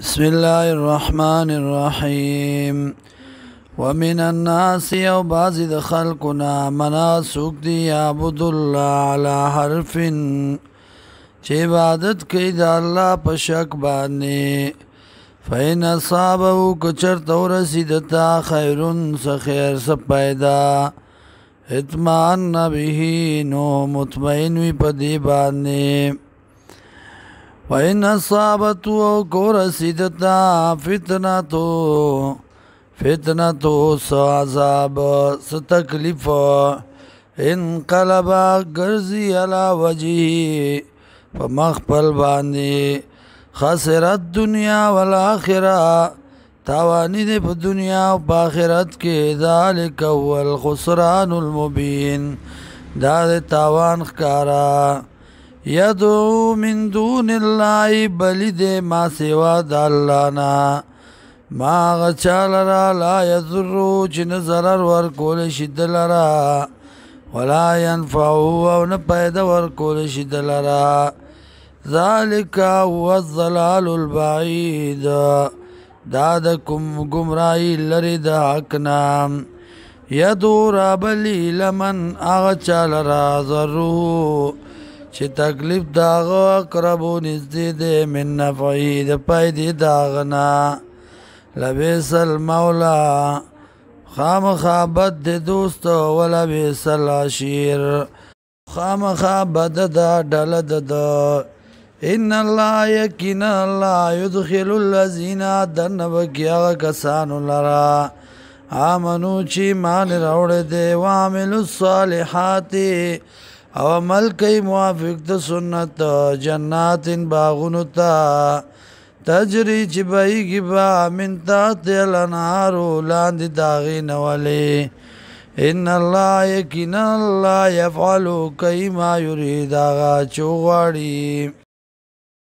بسم الله الرحمن الرحيم ومن الناس او بعض د خلقنا مناسک دی عبد الله على حرف چې عبادت کوي د الله په شک باندې فین اصابه کچر تورسید تا خیرن س خیر س پیدا اطمئن به نو مطمئن وی په دی باندې وَإِنْ أَصَابَتْهُ كُرَسِدَتَا فِتْنَةُ عذاب ستکلیف انقلب گرزی علی وجهه فمخبل باندې خسرت دنیا والآخرة تاوانی دے پا دنیا و پا آخرت کے ذالک هو الخسران المبین دا دے تاوان خکارا یدعو من دون اللہ بلد ما سوا دا اللہ نا ما غچال را لا یذرو چن ضرر ورکول شدل را ولا ینفعو او نپید ورکول شدل را ذالک هو الضلال البعید دادکم گمرائی لرد حقنام یدعو رابلی لمن اغچال را ضرو چه تکلیف داغو اقربو نزدی دے من نفعی دا پایدی داغنا لبیس المولا خام خوابت دے دوست ولا بیس العشیر خام خوابت دا ڈلد دا ان اللہ یکین اللہ یدخل اللذین دنبکی آغا کسانو لرا آمنو چی مان روڑ دے وعملو الصالحاتی او عمل کئی موافق تا سنت جنات باغونو تا تجری چی بائی گی با من تحت الانہارو لاندی داغی نوالی ان اللہ یکین اللہ یفعلو کئی ما یرید آغا چوغاڑی